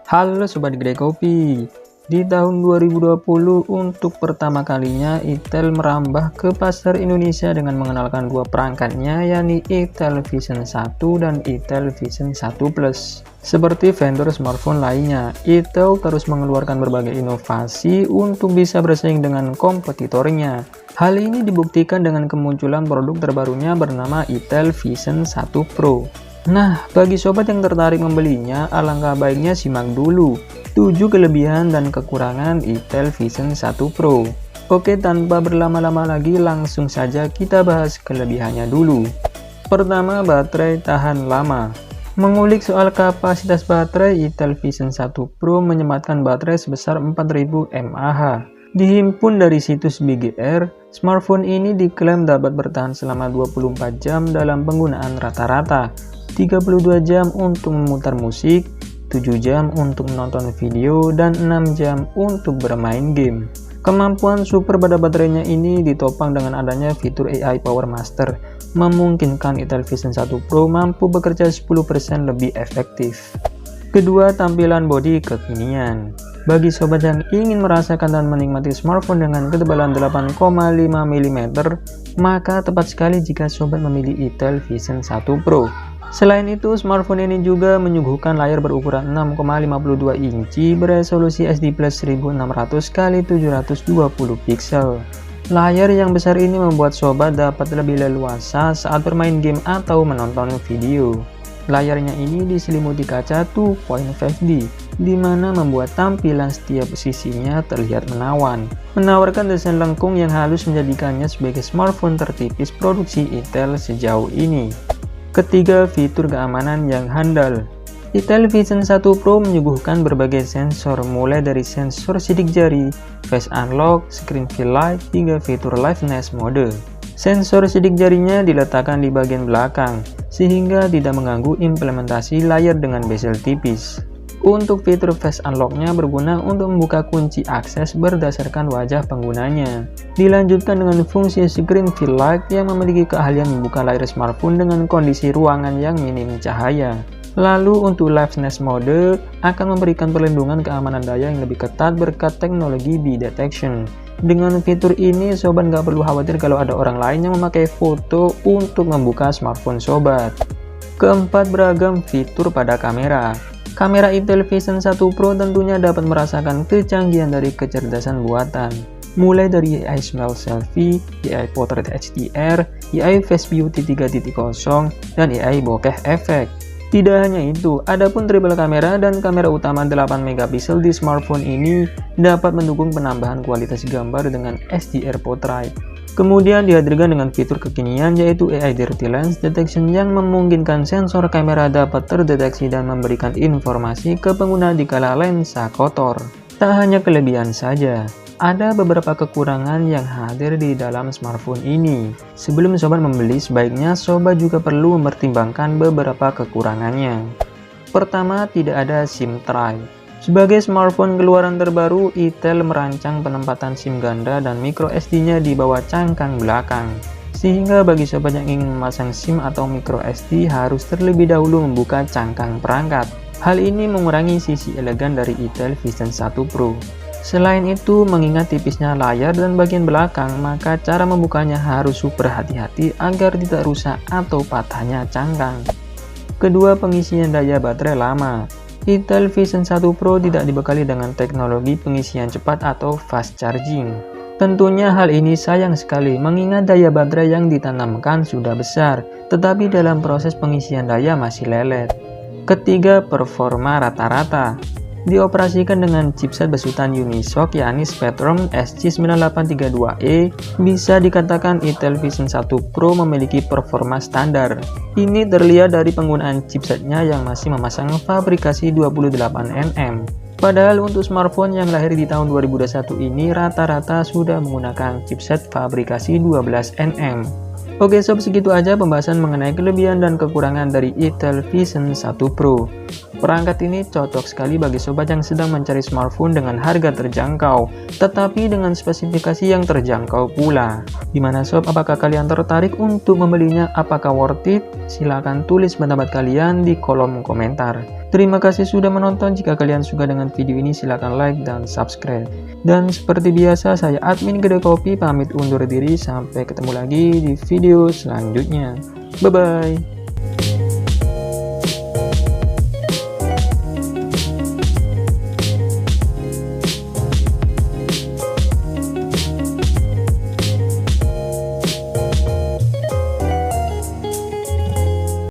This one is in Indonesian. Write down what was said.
Halo Sobat Kedai Kopi. Di tahun 2020 untuk pertama kalinya Itel merambah ke pasar Indonesia dengan mengenalkan dua perangkatnya, yakni Itel Vision 1 dan Itel Vision 1 Plus. Seperti vendor smartphone lainnya, Itel terus mengeluarkan berbagai inovasi untuk bisa bersaing dengan kompetitornya. Hal ini dibuktikan dengan kemunculan produk terbarunya bernama Itel Vision 1 Pro. Nah, bagi sobat yang tertarik membelinya, alangkah baiknya simak dulu 7 kelebihan dan kekurangan Itel Vision 1 Pro. Oke, tanpa berlama-lama lagi, langsung saja kita bahas kelebihannya dulu. Pertama, baterai tahan lama. Mengulik soal kapasitas baterai, Itel Vision 1 Pro menyematkan baterai sebesar 4000 mAh. Dihimpun dari situs BGR, smartphone ini diklaim dapat bertahan selama 24 jam dalam penggunaan rata-rata, 32 jam untuk memutar musik, 7 jam untuk menonton video, dan 6 jam untuk bermain game. Kemampuan super pada baterainya ini ditopang dengan adanya fitur AI Power Master, memungkinkan Itel Vision 1 Pro mampu bekerja 10% lebih efektif. Kedua, tampilan bodi kekinian. Bagi sobat yang ingin merasakan dan menikmati smartphone dengan ketebalan 8,5 mm, maka tepat sekali jika sobat memilih Itel Vision 1 Pro. Selain itu, smartphone ini juga menyuguhkan layar berukuran 6,52 inci beresolusi HD+ 1600x720 pixel. Layar yang besar ini membuat sobat dapat lebih leluasa saat bermain game atau menonton video. Layarnya ini diselimuti kaca 2.5D, di mana membuat tampilan setiap sisinya terlihat menawan. Menawarkan desain lengkung yang halus menjadikannya sebagai smartphone tertipis produksi Itel sejauh ini. Ketiga, fitur keamanan yang handal. Itel Vision 1 Pro menyuguhkan berbagai sensor, mulai dari sensor sidik jari, face unlock, screen fill light, hingga fitur liveness mode. Sensor sidik jarinya diletakkan di bagian belakang, sehingga tidak mengganggu implementasi layar dengan bezel tipis. Untuk fitur face unlock-nya berguna untuk membuka kunci akses berdasarkan wajah penggunanya. Dilanjutkan dengan fungsi screen fill light yang memiliki keahlian membuka layar smartphone dengan kondisi ruangan yang minim cahaya. Lalu untuk liveness mode akan memberikan perlindungan keamanan daya yang lebih ketat berkat teknologi B detection. Dengan fitur ini, sobat nggak perlu khawatir kalau ada orang lain yang memakai foto untuk membuka smartphone sobat. Keempat, beragam fitur pada kamera. Kamera Itel Vision 1 Pro tentunya dapat merasakan kecanggihan dari kecerdasan buatan. Mulai dari AI Smart Selfie, AI Portrait HDR, AI Face Beauty 3.0, dan AI Bokeh Effect. Tidak hanya itu, adapun triple kamera dan kamera utama 8 megapiksel di smartphone ini dapat mendukung penambahan kualitas gambar dengan HDR Portrait. Kemudian dihadirkan dengan fitur kekinian, yaitu AI Dirty Lens Detection yang memungkinkan sensor kamera dapat terdeteksi dan memberikan informasi ke pengguna dikala lensa kotor. Tak hanya kelebihan saja, ada beberapa kekurangan yang hadir di dalam smartphone ini. Sebelum sobat membeli, sebaiknya sobat juga perlu mempertimbangkan beberapa kekurangannya. Pertama, tidak ada SIM tray. Sebagai smartphone keluaran terbaru, Itel merancang penempatan SIM ganda dan micro SD-nya di bawah cangkang belakang. Sehingga bagi sobat yang ingin memasang SIM atau micro SD harus terlebih dahulu membuka cangkang perangkat. Hal ini mengurangi sisi elegan dari Itel Vision 1 Pro. Selain itu, mengingat tipisnya layar dan bagian belakang, maka cara membukanya harus super hati-hati agar tidak rusak atau patahnya cangkang. Kedua, pengisian daya baterai lama. Itel Vision 1 Pro tidak dibekali dengan teknologi pengisian cepat atau fast charging. Tentunya hal ini sayang sekali mengingat daya baterai yang ditanamkan sudah besar, tetapi dalam proses pengisian daya masih lelet. Ketiga, performa rata-rata. Dioperasikan dengan chipset besutan Unisoc yakni Spectrum SC9832E, bisa dikatakan Itel Vision 1 Pro memiliki performa standar. Ini terlihat dari penggunaan chipsetnya yang masih memasang fabrikasi 28nm. Padahal untuk smartphone yang lahir di tahun 2021 ini rata-rata sudah menggunakan chipset fabrikasi 12nm. Oke sob, segitu aja pembahasan mengenai kelebihan dan kekurangan dari Itel Vision 1 Pro. Perangkat ini cocok sekali bagi sobat yang sedang mencari smartphone dengan harga terjangkau, tetapi dengan spesifikasi yang terjangkau pula. Gimana sob, apakah kalian tertarik untuk membelinya? Apakah worth it? Silahkan tulis pendapat kalian di kolom komentar. Terima kasih sudah menonton. Jika kalian suka dengan video ini silahkan like dan subscribe. Dan seperti biasa saya admin Kedai Kopi pamit undur diri, sampai ketemu lagi di video selanjutnya. Bye bye.